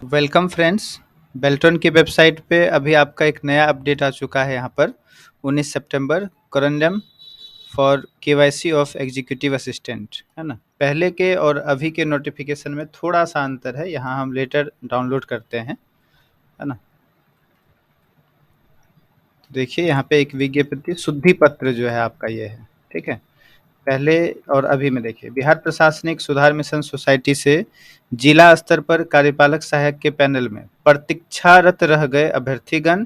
Welcome friends. Belton की website पे अभी आपका एक नया अपडेट आ चुका है। यहाँ पर 19 सितंबर corrigendum for KYC of executive assistant है ना। पहले के और अभी के नोटिफिकेशन में थोड़ा सा अंतर है। यहाँ हम लेटर डाउनलोड करते हैं, है ना। तो देखिए यहाँ पे एक विज्ञप्ति शुद्धि पत्र जो है आपका ये है, ठीक है। पहले और अभी में देखिए, बिहार प्रशासनिक सुधार मिशन सोसाइटी से जिला स्तर पर कार्यपालक सहायक के पैनल में प्रतीक्षारत रह गए अभ्यर्थीगण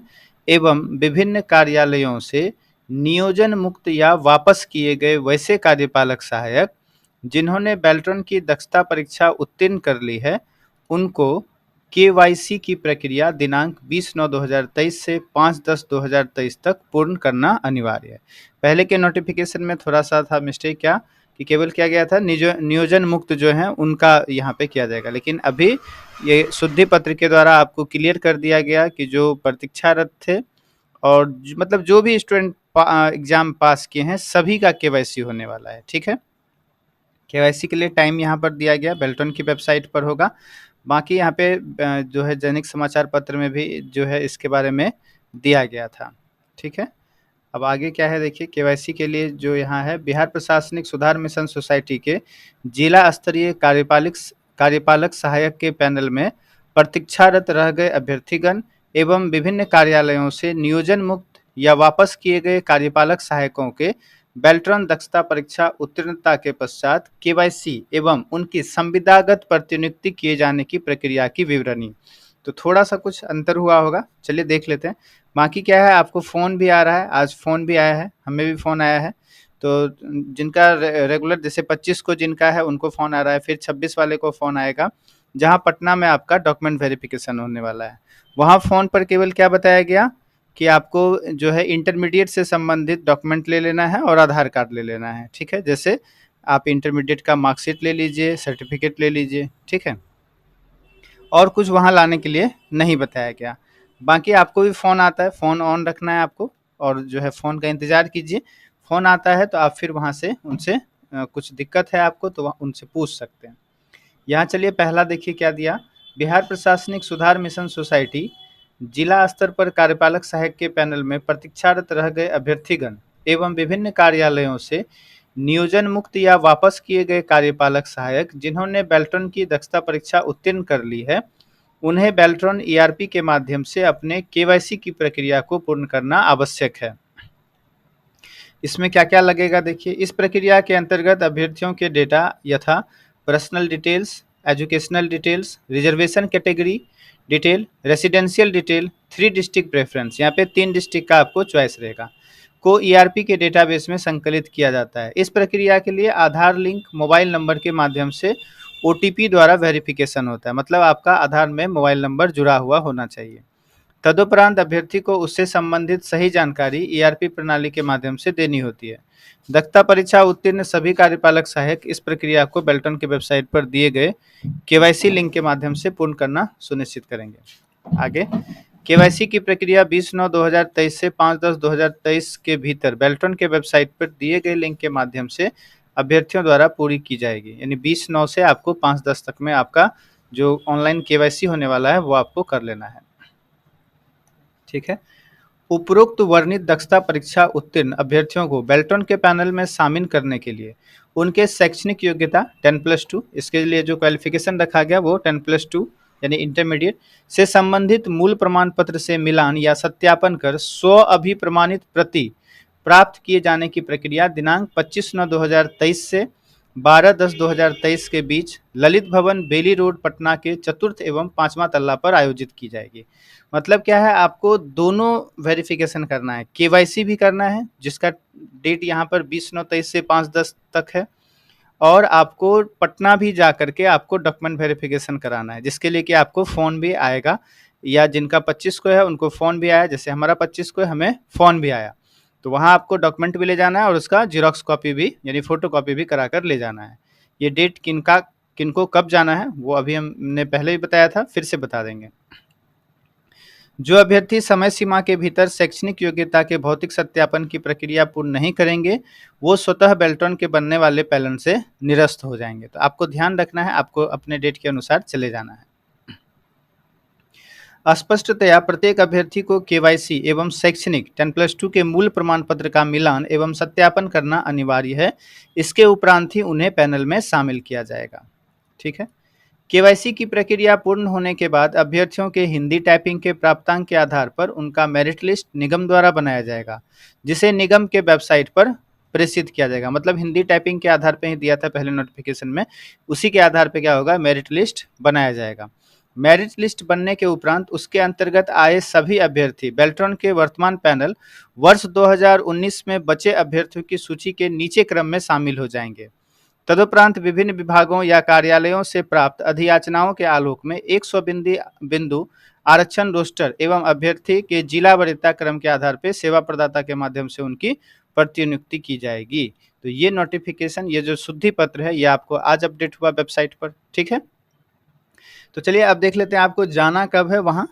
एवं विभिन्न कार्यालयों से नियोजन मुक्त या वापस किए गए वैसे कार्यपालक सहायक जिन्होंने बेल्ट्रॉन की दक्षता परीक्षा उत्तीर्ण कर ली है, उनको केवाईसी की प्रक्रिया दिनांक 20/9/2023 से 5/10/2023 तक पूर्ण करना अनिवार्य है। पहले के नोटिफिकेशन में थोड़ा सा था मिस्टेक, क्या कि केवल किया गया था नियोजन मुक्त जो है उनका यहाँ पे किया जाएगा, लेकिन अभी ये शुद्धि पत्र के द्वारा आपको क्लियर कर दिया गया कि जो प्रतीक्षारत थे और मतलब जो भी स्टूडेंट एग्जाम पास किए हैं सभी का केवाईसी होने वाला है, ठीक है। केवाईसी के लिए टाइम यहाँ पर दिया गया बेल्टन की वेबसाइट पर होगा। बाकी यहाँ पे जो है दैनिक समाचार पत्र में भी जो है इसके बारे में दिया गया था, ठीक है। अब आगे क्या है देखिए, केवाईसी के लिए जो यहाँ है, बिहार प्रशासनिक सुधार मिशन सोसाइटी के जिला स्तरीय कार्यपालक सहायक के पैनल में प्रतीक्षारत रह गए अभ्यर्थीगण एवं विभिन्न कार्यालयों से नियोजन मुक्त या वापस किए गए कार्यपालक सहायकों के बेल्ट्रॉन दक्षता परीक्षा उत्तीर्णता के पश्चात केवाईसी एवं उनकी संविदागत प्रतिनियुक्ति किए जाने की प्रक्रिया की विवरणी। तो थोड़ा सा कुछ अंतर हुआ होगा, चलिए देख लेते हैं। बाकी क्या है, आपको फ़ोन भी आ रहा है, आज फ़ोन भी आया है, हमें भी फ़ोन आया है। तो जिनका रेगुलर जैसे 25 को जिनका है उनको फ़ोन आ रहा है, फिर 26 वाले को फ़ोन आएगा, जहाँ पटना में आपका डॉक्यूमेंट वेरिफिकेशन होने वाला है। वहाँ फ़ोन पर केवल क्या बताया गया कि आपको जो है इंटरमीडिएट से संबंधित डॉक्यूमेंट ले लेना है और आधार कार्ड ले लेना है, ठीक है। जैसे आप इंटरमीडिएट का मार्कशीट ले लीजिए, सर्टिफिकेट ले लीजिए, ठीक है। और कुछ वहाँ लाने के लिए नहीं बताया गया। बाकी आपको भी फ़ोन आता है, फ़ोन ऑन रखना है आपको और जो है फ़ोन का इंतज़ार कीजिए। फ़ोन आता है तो आप फिर वहाँ से उनसे कुछ दिक्कत है आपको तो उनसे पूछ सकते हैं। यहाँ चलिए पहला देखिए क्या दिया, बिहार प्रशासनिक सुधार मिशन सोसाइटी जिला स्तर पर कार्यपालक सहायक के पैनल में प्रतीक्षारत रह गए अभ्यर्थीगण एवं विभिन्न कार्यालयों से नियोजन मुक्त या वापस किए गए कार्यपालक सहायक जिन्होंने बेल्ट्रॉन की दक्षता परीक्षा उत्तीर्ण कर ली है, उन्हें बेल्ट्रॉन ईआरपी के माध्यम से अपने केवाईसी की प्रक्रिया को पूर्ण करना आवश्यक है। इसमें क्या क्या लगेगा देखिए, इस प्रक्रिया के अंतर्गत अभ्यर्थियों के डेटा यथा personal details, educational details, reservation category detail, residential detail, 3 district preference, यहाँ पे 3 डिस्ट्रिक्ट का आपको चॉइस रहेगा, को ईआरपी के डेटाबेस में संकलित किया जाता है। इस प्रक्रिया के लिए आधार लिंक मोबाइल नंबर के माध्यम से ओटीपी द्वारा वेरिफिकेशन होता है, मतलब आपका आधार में मोबाइल नंबर जुड़ा हुआ होना चाहिए। तदुपरांत अभ्यर्थी को उससे संबंधित सही जानकारी ईआरपी प्रणाली के माध्यम से देनी होती है। दक्षता परीक्षा उत्तीर्ण सभी कार्यपालक सहायक इस प्रक्रिया को बेल्टन की वेबसाइट पर दिए गए केवाईसी लिंक के माध्यम से पूर्ण करना सुनिश्चित करेंगे। आगे केवाईसी की प्रक्रिया 20/9/2023 से 5/10/2023 के भीतर बेल्टन के वेबसाइट पर दिए गए लिंक के माध्यम से अभ्यर्थियों द्वारा पूरी की जाएगी। यानी 20/9 से आपको 5/10 तक में आपका जो ऑनलाइन केवाईसी होने वाला है वो आपको कर लेना है, ठीक है। उपरोक्त वर्णित दक्षता परीक्षा उत्तीर्ण अभ्यर्थियों को बेल्ट्रॉन के पैनल में शामिल करने के लिए उनके शैक्षणिक योग्यता 10+2, इसके लिए जो क्वालिफिकेशन रखा गया वो 10+2 यानी इंटरमीडिएट से संबंधित मूल प्रमाण पत्र से मिलान या सत्यापन कर स्व अभिप्रमाणित प्रति प्राप्त किए जाने की प्रक्रिया दिनांक 25/9/2023 से 12/10/2023 के बीच ललित भवन बेली रोड पटना के चतुर्थ एवं 5वां तल्ला पर आयोजित की जाएगी। मतलब क्या है, आपको दोनों वेरिफिकेशन करना है, केवाईसी भी करना है जिसका डेट यहाँ पर 20/9/23 से 5/10 तक है, और आपको पटना भी जा करके आपको डॉक्यूमेंट वेरिफिकेशन कराना है, जिसके लिए कि आपको फ़ोन भी आएगा, या जिनका 25 को है उनको फ़ोन भी आया, जैसे हमारा 25 को है हमें फ़ोन भी आया, तो वहाँ आपको डॉक्यूमेंट भी ले जाना है और उसका जीरोक्स कॉपी भी यानी फ़ोटो कॉपी भी करा कर ले जाना है। ये डेट किनको कब जाना है वो अभी हमने पहले ही बताया था, फिर से बता देंगे। जो अभ्यर्थी समय सीमा के भीतर शैक्षणिक योग्यता के भौतिक सत्यापन की प्रक्रिया पूर्ण नहीं करेंगे, वो स्वतः बेल्ट्रॉन के बनने वाले पैनल से निरस्त हो जाएंगे। तो आपको ध्यान रखना है, आपको अपने डेट के अनुसार चले जाना है। स्पष्टतया प्रत्येक अभ्यर्थी को केवाईसी एवं शैक्षणिक 10+2 के मूल प्रमाण पत्र का मिलान एवं सत्यापन करना अनिवार्य है। इसके उपरांत ही उन्हें पैनल में शामिल किया जाएगा। ठीक है। केवाईसी की प्रक्रिया पूर्ण होने के बाद अभ्यर्थियों के हिंदी टाइपिंग के प्राप्तांक के आधार पर उनका मेरिट लिस्ट निगम द्वारा बनाया जाएगा, जिसे निगम के वेबसाइट पर प्रेषित किया जाएगा। मतलब हिंदी टाइपिंग के आधार पर ही दिया था पहले नोटिफिकेशन में, उसी के आधार पर क्या होगा, मेरिट लिस्ट बनाया जाएगा। मेरिट लिस्ट बनने के उपरांत उसके अंतर्गत आए सभी अभ्यर्थी बेल्ट्रॉन के वर्तमान पैनल वर्ष 2019 में बचे अभ्यर्थियों की सूची के नीचे क्रम में शामिल हो जाएंगे। तदुपरांत विभिन्न विभागों या कार्यालयों से प्राप्त अधियाचनाओं के आलोक में 100 बिंदु आरक्षण रोस्टर एवं अभ्यर्थी के जिला वरीयता क्रम के आधार पर सेवा प्रदाता के माध्यम से उनकी प्रतिनियुक्ति की जाएगी। तो ये नोटिफिकेशन, ये जो शुद्धि पत्र है, ये आपको आज अपडेट हुआ वेबसाइट पर। ठीक है। तो चलिए अब देख लेते हैं आपको जाना कब है वहाँ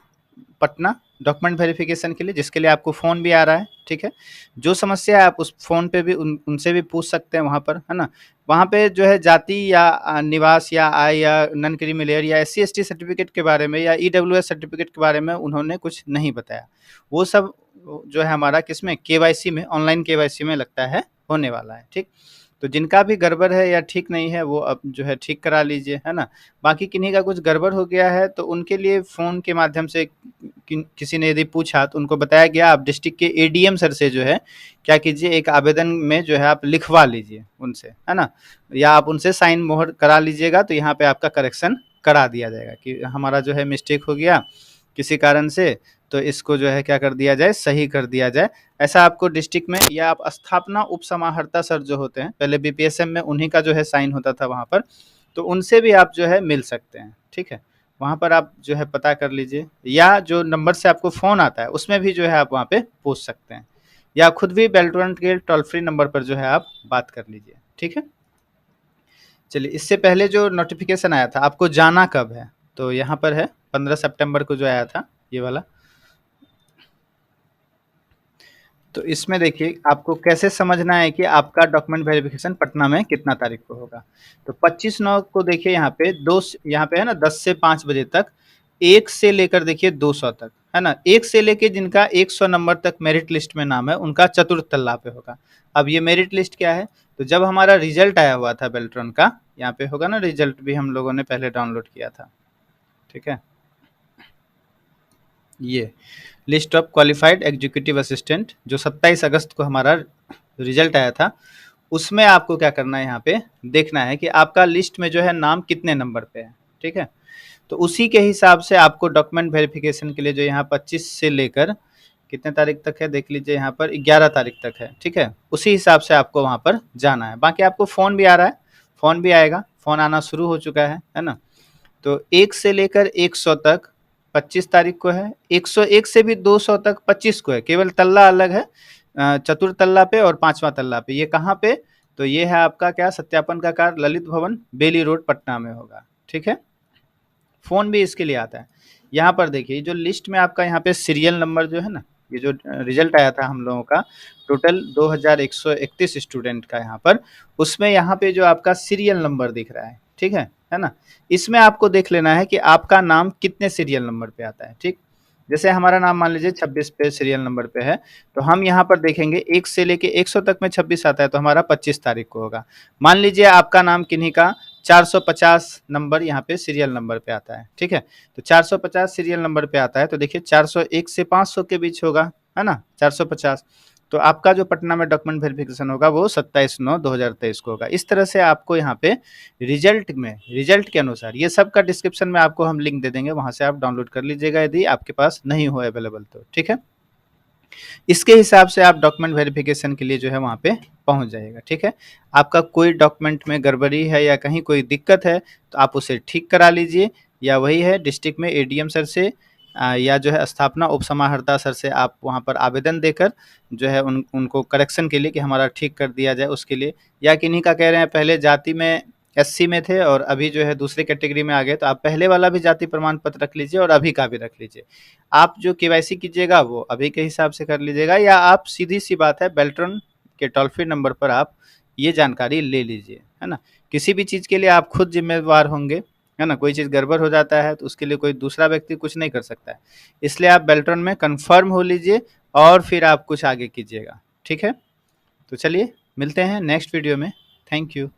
पटना डॉक्यूमेंट वेरिफिकेशन के लिए, जिसके लिए आपको फ़ोन भी आ रहा है। ठीक है। जो समस्या है आप उस फ़ोन पे भी उनसे भी पूछ सकते हैं वहाँ पर, है ना। वहाँ पे जो है जाति या निवास या आय या नॉन क्रीमी लेयर या SC/ST सर्टिफिकेट के बारे में या EWS सर्टिफिकेट के बारे में उन्होंने कुछ नहीं बताया। वो सब जो है हमारा किसमें, केवाईसी में, ऑनलाइन केवाईसी में लगता है होने वाला है। ठीक। तो जिनका भी गड़बड़ है या ठीक नहीं है वो अब जो है ठीक करा लीजिए, है ना। बाकी किन्हीं का कुछ गड़बड़ हो गया है तो उनके लिए फ़ोन के माध्यम से किसी ने यदि पूछा तो उनको बताया गया आप डिस्ट्रिक्ट के ADM सर से जो है क्या कीजिए, एक आवेदन में जो है आप लिखवा लीजिए उनसे, है ना, या आप उनसे साइन मोहर करा लीजिएगा। तो यहाँ पे आपका करेक्शन करा दिया जाएगा कि हमारा जो है मिस्टेक हो गया किसी कारण से, तो इसको जो है क्या कर दिया जाए, सही कर दिया जाए। ऐसा आपको डिस्ट्रिक्ट में, या आप स्थापना उप समाहर्ता सर जो होते हैं, पहले BPSM में उन्हीं का जो है साइन होता था वहाँ पर, तो उनसे भी आप जो है मिल सकते हैं। ठीक है। वहाँ पर आप जो है पता कर लीजिए, या जो नंबर से आपको फ़ोन आता है उसमें भी जो है आप वहाँ पे पूछ सकते हैं, या खुद भी बेल्ट्रॉन के टोल फ्री नंबर पर जो है आप बात कर लीजिए। ठीक है। चलिए, इससे पहले जो नोटिफिकेशन आया था आपको जाना कब है, तो यहाँ पर है 15 सितंबर को जो आया था ये वाला। तो इसमें देखिए आपको कैसे समझना है कि आपका डॉक्यूमेंट वेरिफिकेशन पटना में कितना तारीख को होगा। तो 25/9 को देखिए यहाँ पे यहाँ पे है ना 10 से 5 बजे तक, 1 से लेकर देखिए 200 तक, है ना। 1 से लेके जिनका 100 नंबर तक मेरिट लिस्ट में नाम है उनका चतुर्थ तल्ला पे होगा। अब ये मेरिट लिस्ट क्या है, तो जब हमारा रिजल्ट आया हुआ था बेल्ट्रॉन का, यहाँ पे होगा ना, रिजल्ट भी हम लोगों ने पहले डाउनलोड किया था। ठीक है। ये list of qualified executive assistant जो 27 अगस्त को हमारा रिजल्ट आया था, उसमें आपको क्या करना है, यहाँ पे देखना है कि आपका लिस्ट में जो है नाम कितने नंबर पे है। ठीक है। तो उसी के हिसाब से आपको डॉक्यूमेंट वेरिफिकेशन के लिए जो यहाँ 25 से लेकर कितने तारीख तक है देख लीजिए, यहाँ पर 11 तारीख तक है। ठीक है। उसी हिसाब से आपको वहाँ पर जाना है। बाकी आपको फ़ोन भी आ रहा है, फ़ोन भी आएगा, फ़ोन आना शुरू हो चुका है ना। तो 1 से लेकर 100 तक 25 तारीख को है, 101 से भी 200 तक 25 को है, केवल तल्ला अलग है, चतुर्थ तल्ला पे और 5वां तल्ला पे। ये कहाँ पे, तो ये है आपका क्या, सत्यापन का कार्य ललित भवन बेली रोड पटना में होगा। ठीक है। फ़ोन भी इसके लिए आता है। यहाँ पर देखिए जो लिस्ट में आपका यहाँ पे सीरियल नंबर जो है ना, ये जो रिजल्ट आया था हम लोगों का टोटल 2131 स्टूडेंट का यहाँ पर, उसमें यहाँ पे जो आपका सीरियल नंबर दिख रहा है, ठीक है ना, इसमें आपको देख लेना है कि आपका नाम कितने सीरियल नंबर पे आता है। ठीक। जैसे हमारा नाम मान लीजिए 26 पे सीरियल नंबर पे है, तो हम यहाँ पर देखेंगे 1 से लेके 100 तक में 26 आता है, तो हमारा 25 तारीख को होगा। मान लीजिए आपका नाम किन्हीं का 450 नंबर यहाँ पे सीरियल नंबर पे आता है। ठीक है। तो 450 सीरियल नंबर पे आता है, तो देखिए 401 से 500 के बीच होगा, है ना, 450। तो आपका जो पटना में डॉक्यूमेंट वेरिफिकेशन होगा वो 27/9/2023 को होगा। इस तरह से आपको यहाँ पे रिजल्ट के अनुसार, ये सब का डिस्क्रिप्शन में आपको हम लिंक दे देंगे, वहाँ से आप डाउनलोड कर लीजिएगा यदि आपके पास नहीं हो अवेलेबल तो। ठीक है। इसके हिसाब से आप डॉक्यूमेंट वेरिफिकेशन के लिए जो है वहाँ पे पहुँच जाइएगा। ठीक है। आपका कोई डॉक्यूमेंट में गड़बड़ी है या कहीं कोई दिक्कत है तो आप उसे ठीक करा लीजिए, या वही है डिस्ट्रिक्ट में ADM सर से या जो है स्थापना उप समाहर्ता सर से आप वहाँ पर आवेदन देकर जो है उनको करेक्शन के लिए कि हमारा ठीक कर दिया जाए उसके लिए। या किन्हीं का कह रहे हैं पहले जाति में SC में थे और अभी जो है दूसरे कैटेगरी में आ गए, तो आप पहले वाला भी जाति प्रमाण पत्र रख लीजिए और अभी का भी रख लीजिए। आप जो KYC कीजिएगा वो अभी के हिसाब से कर लीजिएगा, या आप सीधी सी बात है बेल्ट्रॉन के टोल फ्री नंबर पर आप ये जानकारी ले लीजिए, है ना। किसी भी चीज़ के लिए आप खुद जिम्मेवार होंगे, है ना? कोई चीज़ गड़बड़ हो जाता है तो उसके लिए कोई दूसरा व्यक्ति कुछ नहीं कर सकता है। इसलिए आप बेल्ट्रॉन में कन्फर्म हो लीजिए और फिर आप कुछ आगे कीजिएगा, ठीक है? तो चलिए मिलते हैं नेक्स्ट वीडियो में। Thank you.